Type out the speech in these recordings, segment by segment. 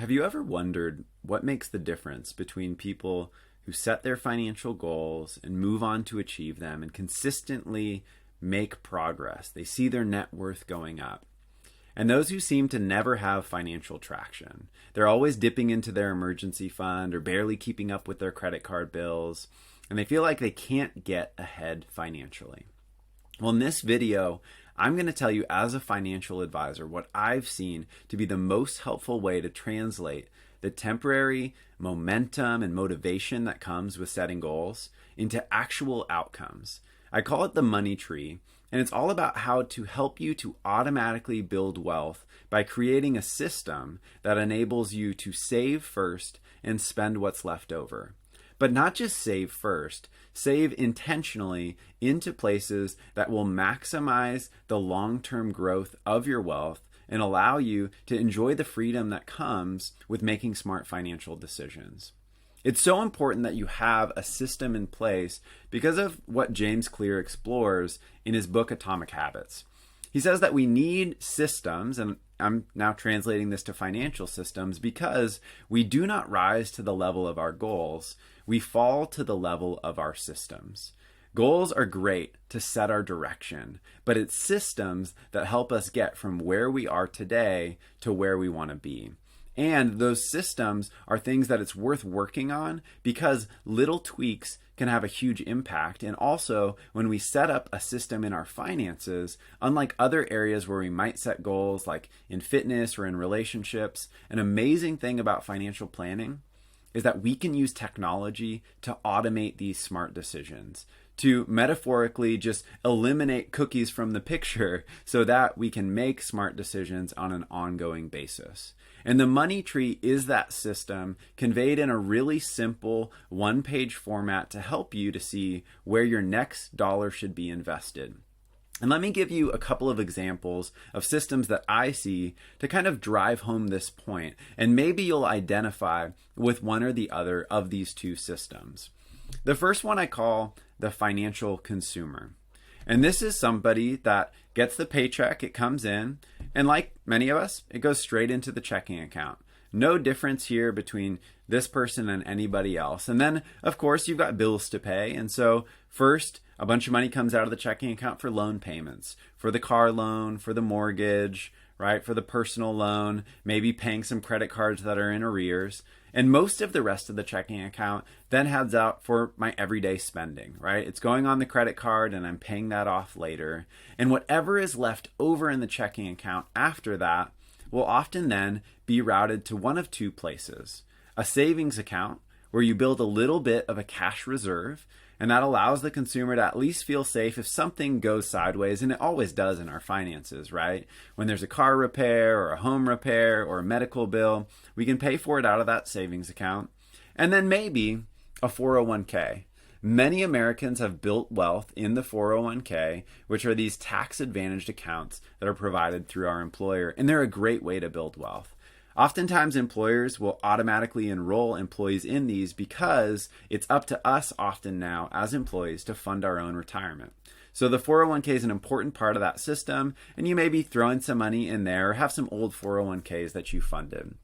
Have you ever wondered what makes the difference between people who set their financial goals and move on to achieve them and consistently make progress? They see their net worth going up. And those who seem to never have financial traction. They're always dipping into their emergency fund or barely keeping up with their credit card bills, and they feel like they can't get ahead financially. Well, in this video, I'm going to tell you as a financial advisor what I've seen to be the most helpful way to translate the temporary momentum and motivation that comes with setting goals into actual outcomes. I call it the money tree, and it's all about how to help you to automatically build wealth by creating a system that enables you to save first and spend what's left over. But not just save first, save intentionally into places that will maximize the long-term growth of your wealth and allow you to enjoy the freedom that comes with making smart financial decisions. It's so important that you have a system in place because of what James Clear explores in his book Atomic Habits. He says that we need systems, and I'm now translating this to financial systems, because we do not rise to the level of our goals. We fall to the level of our systems. Goals are great to set our direction, but it's systems that help us get from where we are today to where we want to be. And those systems are things that it's worth working on because little tweaks can have a huge impact. And also, when we set up a system in our finances, unlike other areas where we might set goals like in fitness or in relationships, an amazing thing about financial planning is that we can use technology to automate these smart decisions, to metaphorically just eliminate cookies from the picture so that we can make smart decisions on an ongoing basis. And the money tree is that system conveyed in a really simple one-page format to help you to see where your next dollar should be invested. And let me give you a couple of examples of systems that I see to kind of drive home this point. And maybe you'll identify with one or the other of these two systems. The first one I call the financial consumer. And this is somebody that gets the paycheck, it comes in, and like many of us, it goes straight into the checking account. No difference here between this person and anybody else. And then, of course, you've got bills to pay. And so first, a bunch of money comes out of the checking account for loan payments, for the car loan, for the mortgage, right? For the personal loan, maybe paying some credit cards that are in arrears. And most of the rest of the checking account then heads out for my everyday spending, right? It's going on the credit card and I'm paying that off later. And whatever is left over in the checking account after that will often then be routed to one of two places. A savings account where you build a little bit of a cash reserve, and that allows the consumer to at least feel safe if something goes sideways, and it always does in our finances, right? When there's a car repair or a home repair or a medical bill, we can pay for it out of that savings account. And then maybe a 401k. Many Americans have built wealth in the 401k, which are these tax-advantaged accounts that are provided through our employer, and they're a great way to build wealth. Oftentimes, employers will automatically enroll employees in these because it's up to us often now as employees to fund our own retirement. So the 401k is an important part of that system, and you may be throwing some money in there or have some old 401ks that you funded.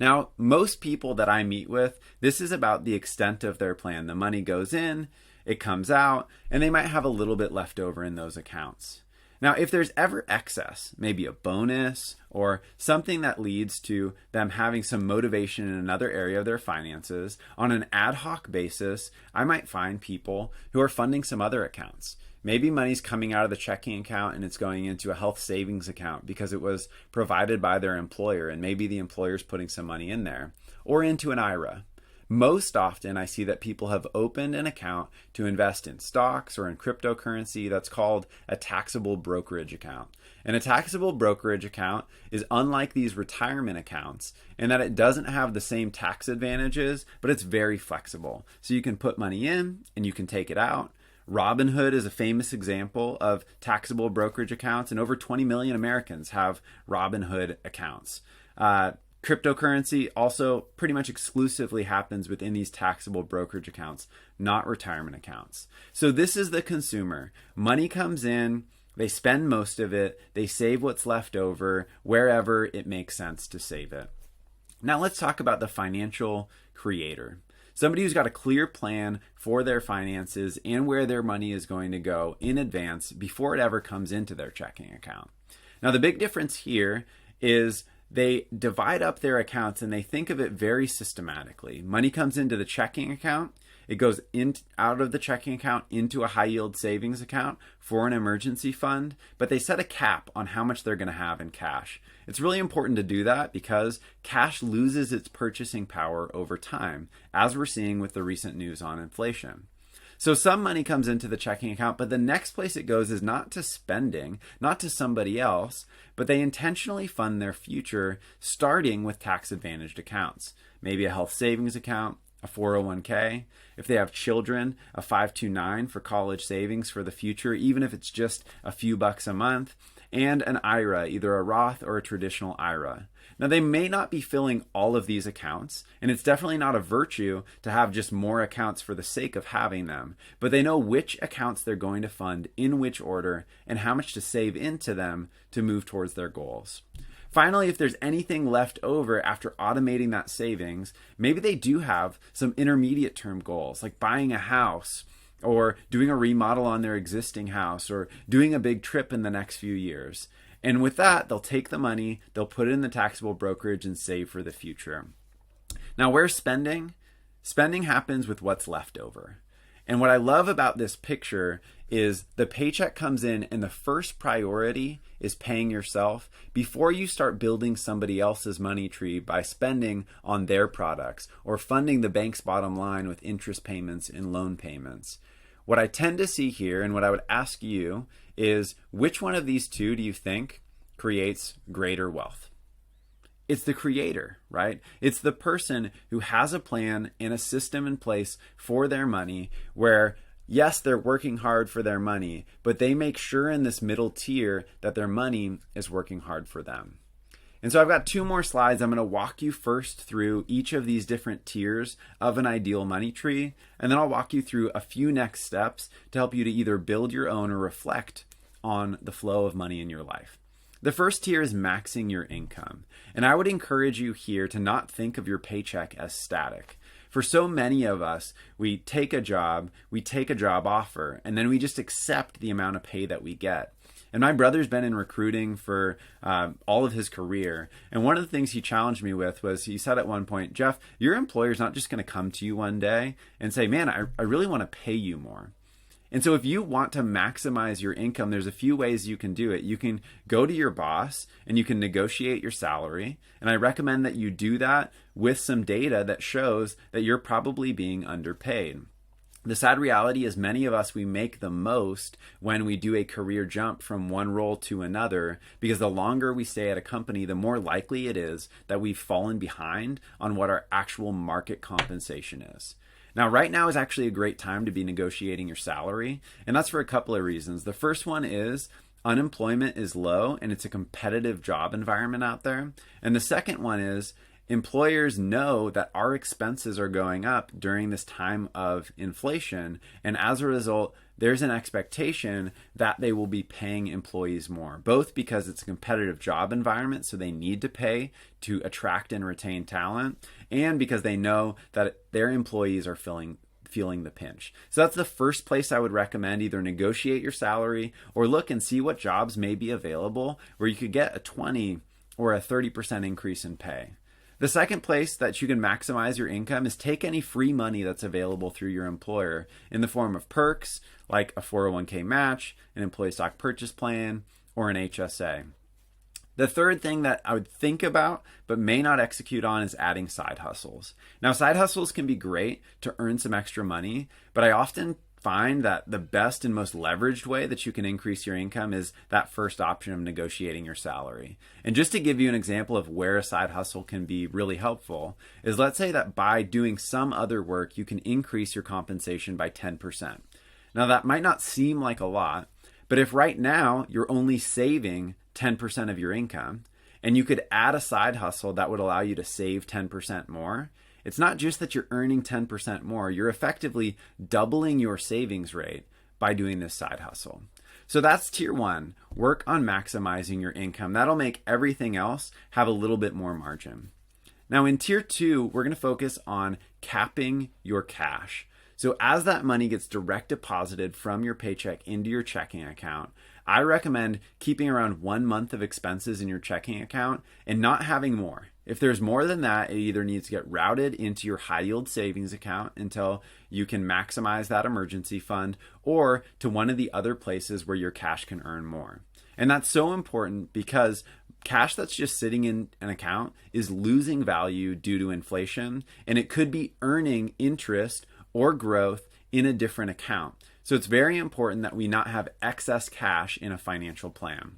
Now, most people that I meet with, this is about the extent of their plan. The money goes in, it comes out, and they might have a little bit left over in those accounts. Now, if there's ever excess, maybe a bonus or something that leads to them having some motivation in another area of their finances, on an ad hoc basis, I might find people who are funding some other accounts. Maybe money's coming out of the checking account and it's going into a health savings account because it was provided by their employer, and maybe the employer's putting some money in there, or into an IRA. Most often, I see that people have opened an account to invest in stocks or in cryptocurrency that's called a taxable brokerage account. And a taxable brokerage account is unlike these retirement accounts in that it doesn't have the same tax advantages, but it's very flexible. So you can put money in and you can take it out. Robinhood is a famous example of taxable brokerage accounts, and over 20 million Americans have Robinhood accounts. Cryptocurrency also pretty much exclusively happens within these taxable brokerage accounts, not retirement accounts. So this is the consumer. Money comes in, they spend most of it, they save what's left over wherever it makes sense to save it. Now let's talk about the financial creator. Somebody who's got a clear plan for their finances and where their money is going to go in advance before it ever comes into their checking account. Now, the big difference here is they divide up their accounts and they think of it very systematically. Money comes into the checking account. It goes out of the checking account into a high yield savings account for an emergency fund, but they set a cap on how much they're going to have in cash. It's really important to do that because cash loses its purchasing power over time, as we're seeing with the recent news on inflation. So some money comes into the checking account, but the next place it goes is not to spending, not to somebody else, but they intentionally fund their future starting with tax-advantaged accounts. Maybe a health savings account, a 401k. If they have children, a 529 for college savings for the future, even if it's just a few bucks a month, and an IRA, either a Roth or a traditional IRA. Now, they may not be filling all of these accounts, and it's definitely not a virtue to have just more accounts for the sake of having them, but they know which accounts they're going to fund in which order and how much to save into them to move towards their goals. Finally, if there's anything left over after automating that savings, maybe they do have some intermediate term goals, like buying a house or doing a remodel on their existing house or doing a big trip in the next few years. And with that, they'll take the money, they'll put it in the taxable brokerage and save for the future. Now, where's spending? Spending happens with what's left over. And what I love about this picture is the paycheck comes in and the first priority is paying yourself before you start building somebody else's money tree by spending on their products or funding the bank's bottom line with interest payments and loan payments. What I tend to see here, and what I would ask you, is which one of these two do you think creates greater wealth? It's the creator, right? It's the person who has a plan and a system in place for their money where, yes, they're working hard for their money, but they make sure in this middle tier that their money is working hard for them. And so I've got two more slides. I'm going to walk you first through each of these different tiers of an ideal money tree, and then I'll walk you through a few next steps to help you to either build your own or reflect on the flow of money in your life. The first tier is maxing your income. And I would encourage you here to not think of your paycheck as static. For so many of us, we take a job offer, and then we just accept the amount of pay that we get. And my brother's been in recruiting for all of his career. And one of the things he challenged me with was, he said at one point, Jeff, your employer's not just going to come to you one day and say, man, I really want to pay you more. And so if you want to maximize your income, there's a few ways you can do it. You can go to your boss and you can negotiate your salary. And I recommend that you do that with some data that shows that you're probably being underpaid. The sad reality is many of us, we make the most when we do a career jump from one role to another, because the longer we stay at a company, the more likely it is that we've fallen behind on what our actual market compensation is. Now, right now is actually a great time to be negotiating your salary, and that's for a couple of reasons. The first one is unemployment is low and it's a competitive job environment out there. And the second one is employers know that our expenses are going up during this time of inflation, and as a result, there's an expectation that they will be paying employees more, both because it's a competitive job environment, so they need to pay to attract and retain talent, and because they know that their employees are feeling the pinch. So that's the first place I would recommend. Either negotiate your salary or look and see what jobs may be available where you could get a 20 or a 30% increase in pay. The second place that you can maximize your income is take any free money that's available through your employer in the form of perks like a 401k match, an employee stock purchase plan, or an HSA. The third thing that I would think about but may not execute on is adding side hustles. Now, side hustles can be great to earn some extra money, but I often find that the best and most leveraged way that you can increase your income is that first option of negotiating your salary. And just to give you an example of where a side hustle can be really helpful is, let's say that by doing some other work, you can increase your compensation by 10%. Now, that might not seem like a lot, but if right now you're only saving 10% of your income and you could add a side hustle that would allow you to save 10% more, it's not just that you're earning 10% more, you're effectively doubling your savings rate by doing this side hustle. So that's tier one. Work on maximizing your income. That'll make everything else have a little bit more margin. Now in tier 2, we're going to focus on capping your cash. So as that money gets direct deposited from your paycheck into your checking account, I recommend keeping around 1 month of expenses in your checking account and not having more. If there's more than that, it either needs to get routed into your high yield savings account until you can maximize that emergency fund, or to one of the other places where your cash can earn more. And that's so important because cash that's just sitting in an account is losing value due to inflation, and it could be earning interest or growth in a different account. So it's very important that we not have excess cash in a financial plan.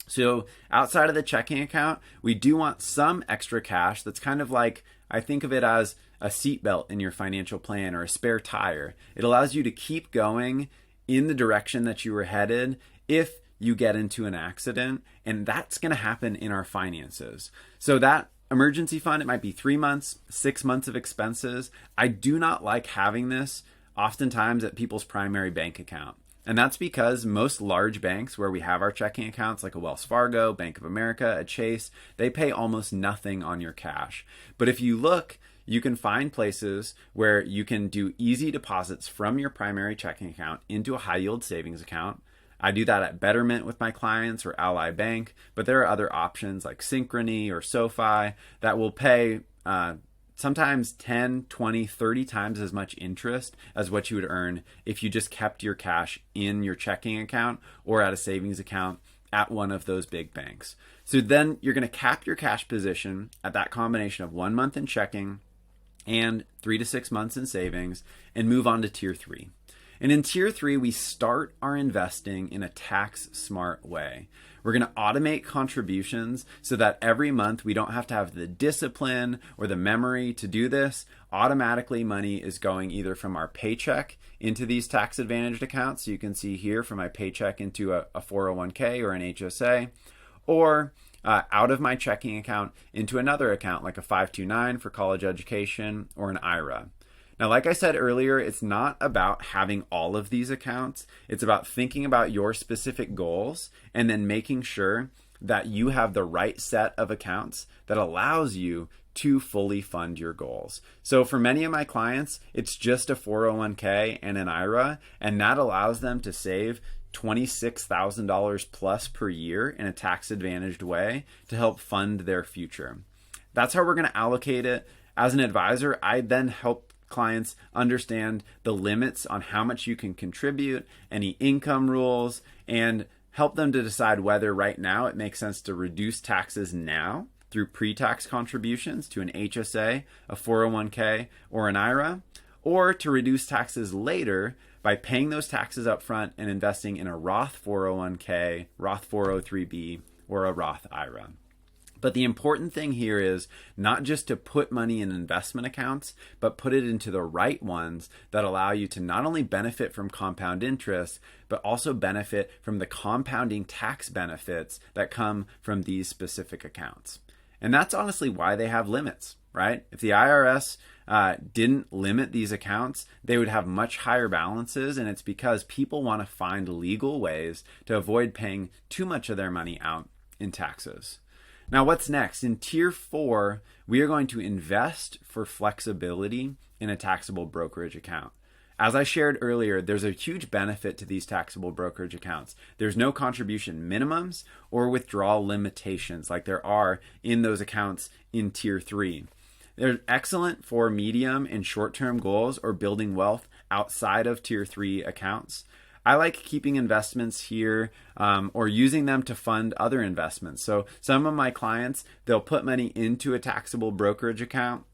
So outside of the checking account, we do want some extra cash that's kind of like, I think of it as a seatbelt in your financial plan or a spare tire. It allows you to keep going in the direction that you were headed if you get into an accident, and that's going to happen in our finances. So that emergency fund, it might be 3 months, 6 months of expenses. I do not like having this oftentimes at people's primary bank account. And that's because most large banks where we have our checking accounts, like a Wells Fargo, Bank of America, a Chase, they pay almost nothing on your cash. But if you look, you can find places where you can do easy deposits from your primary checking account into a high yield savings account. I do that at Betterment with my clients or Ally Bank, but there are other options like Synchrony or SoFi that will pay sometimes 10, 20, 30 times as much interest as what you would earn if you just kept your cash in your checking account or at a savings account at one of those big banks. So then you're going to cap your cash position at that combination of 1 month in checking and 3 to 6 months in savings and move on to tier 3. And in tier 3, we start our investing in a tax smart way. We're going to automate contributions so that every month we don't have to have the discipline or the memory to do this. Automatically, money is going either from our paycheck into these tax advantaged accounts. So you can see here from my paycheck into a 401k or an HSA, or out of my checking account into another account like a 529 for college education or an IRA. Now, like I said earlier, it's not about having all of these accounts. It's about thinking about your specific goals and then making sure that you have the right set of accounts that allows you to fully fund your goals. So for many of my clients, it's just a 401k and an IRA, and that allows them to save $26,000 plus per year in a tax advantaged way to help fund their future. That's how we're going to allocate it. As an advisor, I then help clients understand the limits on how much you can contribute, any income rules, and help them to decide whether right now it makes sense to reduce taxes now through pre-tax contributions to an HSA, a 401k, or an IRA, or to reduce taxes later by paying those taxes up front and investing in a Roth 401k, Roth 403b, or a Roth IRA. But the important thing here is not just to put money in investment accounts, but put it into the right ones that allow you to not only benefit from compound interest, but also benefit from the compounding tax benefits that come from these specific accounts. And that's honestly why they have limits, right? If the IRS didn't limit these accounts, they would have much higher balances, and it's because people want to find legal ways to avoid paying too much of their money out in taxes. Now, what's next? In tier 4, we are going to invest for flexibility in a taxable brokerage account. As I shared earlier, there's a huge benefit to these taxable brokerage accounts. There's no contribution minimums or withdrawal limitations like there are in those accounts in tier 3. They're excellent for medium and short-term goals or building wealth outside of tier 3 accounts. I like keeping investments here or using them to fund other investments. So some of my clients, they'll put money into a taxable brokerage account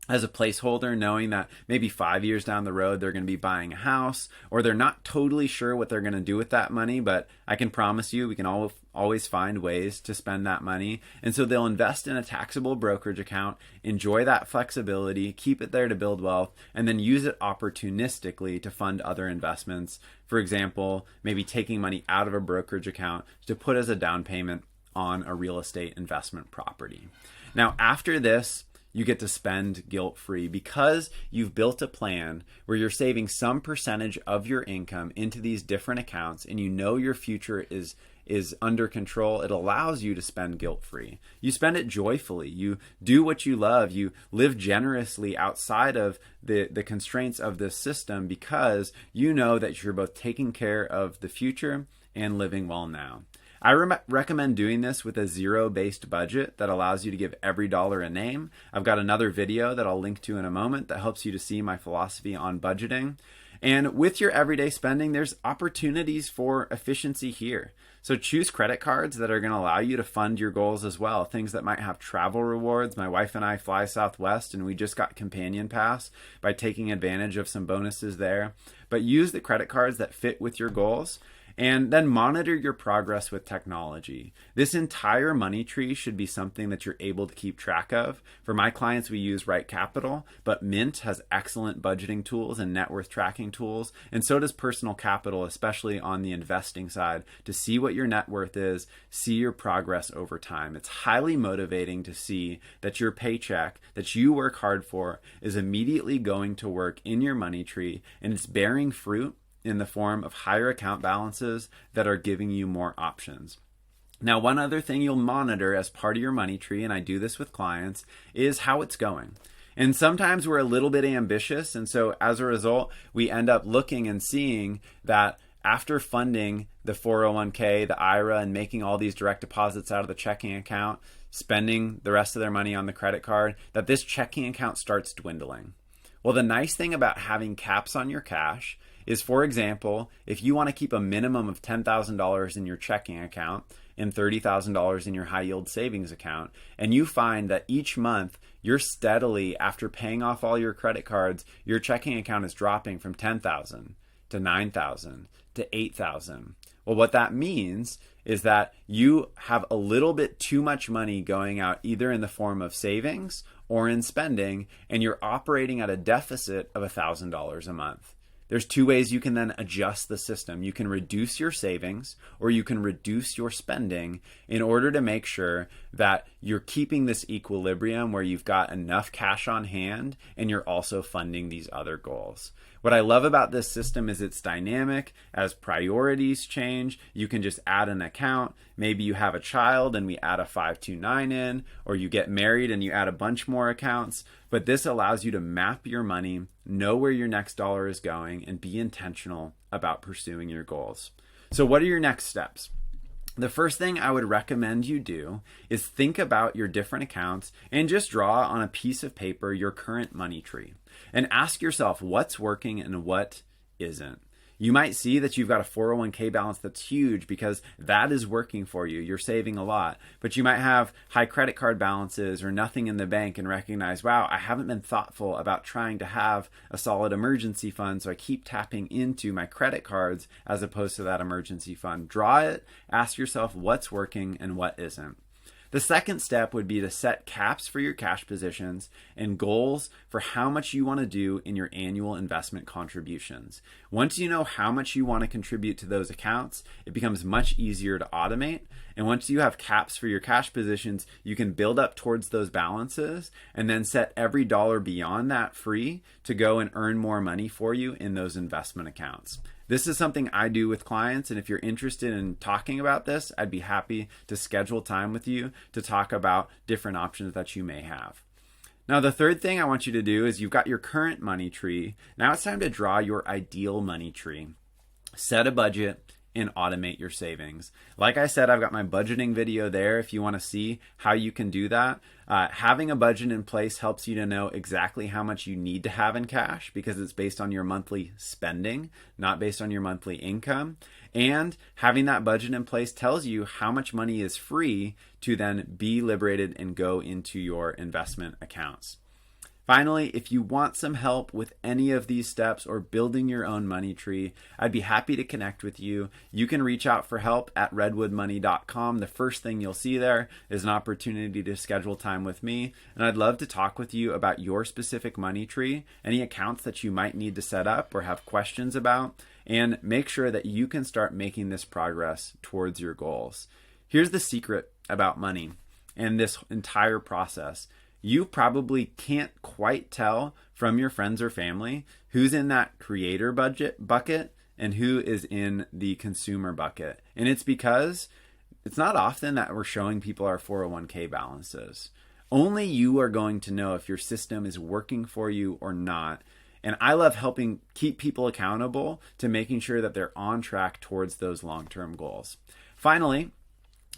as a placeholder, knowing that maybe 5 years down the road, they're going to be buying a house, or they're not totally sure what they're going to do with that money, but I can promise you we can always find ways to spend that money. And so they'll invest in a taxable brokerage account, enjoy that flexibility, keep it there to build wealth, and then use it opportunistically to fund other investments. For example, maybe taking money out of a brokerage account to put as a down payment on a real estate investment property. Now, after this, you get to spend guilt-free because you've built a plan where you're saving some percentage of your income into these different accounts, and you know your future is is under control, it allows you to spend guilt-free. You spend it joyfully. You do what you love. You live generously outside of the constraints of this system because you know that you're both taking care of the future and living well now. I recommend doing this with a zero-based budget that allows you to give every dollar a name. I've got another video that I'll link to in a moment that helps you to see my philosophy on budgeting. And with your everyday spending, there's opportunities for efficiency here. So choose credit cards that are going to allow you to fund your goals as well. Things that might have travel rewards. My wife and I fly Southwest, and we just got Companion Pass by taking advantage of some bonuses there. But use the credit cards that fit with your goals. And then monitor your progress with technology. This entire money tree should be something that you're able to keep track of. For my clients, we use Right Capital, but Mint has excellent budgeting tools and net worth tracking tools. And so does Personal Capital, especially on the investing side, to see what your net worth is, see your progress over time. It's highly motivating to see that your paycheck that you work hard for is immediately going to work in your money tree and it's bearing fruit in the form of higher account balances that are giving you more options. Now, one other thing you'll monitor as part of your money tree, and I do this with clients, is how it's going. And sometimes we're a little bit ambitious, and so as a result, we end up looking and seeing that after funding the 401k, the IRA, and making all these direct deposits out of the checking account, spending the rest of their money on the credit card, that this checking account starts dwindling. Well, the nice thing about having caps on your cash is, for example, if you want to keep a minimum of $10,000 in your checking account and $30,000 in your high yield savings account, and you find that each month you're steadily, after paying off all your credit cards, your checking account is dropping from $10,000 to $9,000 to $8,000. Well, what that means is that you have a little bit too much money going out either in the form of savings or in spending, and you're operating at a deficit of $1,000 a month. There's two ways you can then adjust the system. You can reduce your savings or you can reduce your spending in order to make sure that you're keeping this equilibrium where you've got enough cash on hand and you're also funding these other goals. What I love about this system is it's dynamic. As priorities change, you can just add an account. Maybe you have a child and we add a 529 in, or you get married and you add a bunch more accounts. But this allows you to map your money, know where your next dollar is going, and be intentional about pursuing your goals. So what are your next steps? The first thing I would recommend you do is think about your different accounts and just draw on a piece of paper your current money tree and ask yourself what's working and what isn't. You might see that you've got a 401k balance that's huge because that is working for you. You're saving a lot. But you might have high credit card balances or nothing in the bank and recognize, wow, I haven't been thoughtful about trying to have a solid emergency fund, so I keep tapping into my credit cards as opposed to that emergency fund. Draw it, ask yourself what's working and what isn't. The second step would be to set caps for your cash positions and goals for how much you want to do in your annual investment contributions. Once you know how much you want to contribute to those accounts, it becomes much easier to automate. And once you have caps for your cash positions, you can build up towards those balances and then set every dollar beyond that free to go and earn more money for you in those investment accounts. This is something I do with clients, and if you're interested in talking about this, I'd be happy to schedule time with you to talk about different options that you may have. Now, the third thing I want you to do is you've got your current money tree. Now it's time to draw your ideal money tree. Set a budget and automate your savings. Like I said, I've got my budgeting video there if you want to see how you can do that. Having a budget in place helps you to know exactly how much you need to have in cash because it's based on your monthly spending, not based on your monthly income. And having that budget in place tells you how much money is free to then be liberated and go into your investment accounts. Finally, if you want some help with any of these steps or building your own money tree, I'd be happy to connect with you. You can reach out for help at redwoodmoney.com. The first thing you'll see there is an opportunity to schedule time with me, and I'd love to talk with you about your specific money tree, any accounts that you might need to set up or have questions about, and make sure that you can start making this progress towards your goals. Here's the secret about money and this entire process. You probably can't quite tell from your friends or family who's in that creator budget bucket and who is in the consumer bucket. And it's because it's not often that we're showing people our 401k balances. Only you are going to know if your system is working for you or not. And I love helping keep people accountable to making sure that they're on track towards those long-term goals. Finally,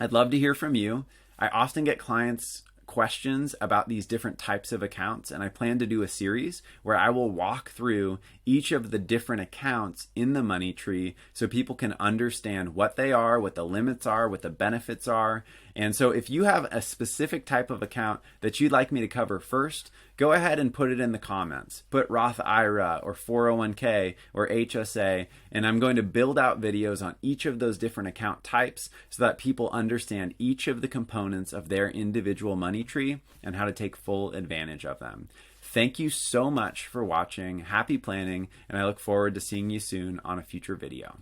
I'd love to hear from you. I often get clients questions about these different types of accounts, and I plan to do a series where I will walk through each of the different accounts in the money tree so people can understand what they are, what the limits are, what the benefits are. And so if you have a specific type of account that you'd like me to cover first, go ahead and put it in the comments. Put Roth IRA or 401k or HSA, and I'm going to build out videos on each of those different account types so that people understand each of the components of their individual money tree and how to take full advantage of them. Thank you so much for watching. Happy planning, and I look forward to seeing you soon on a future video.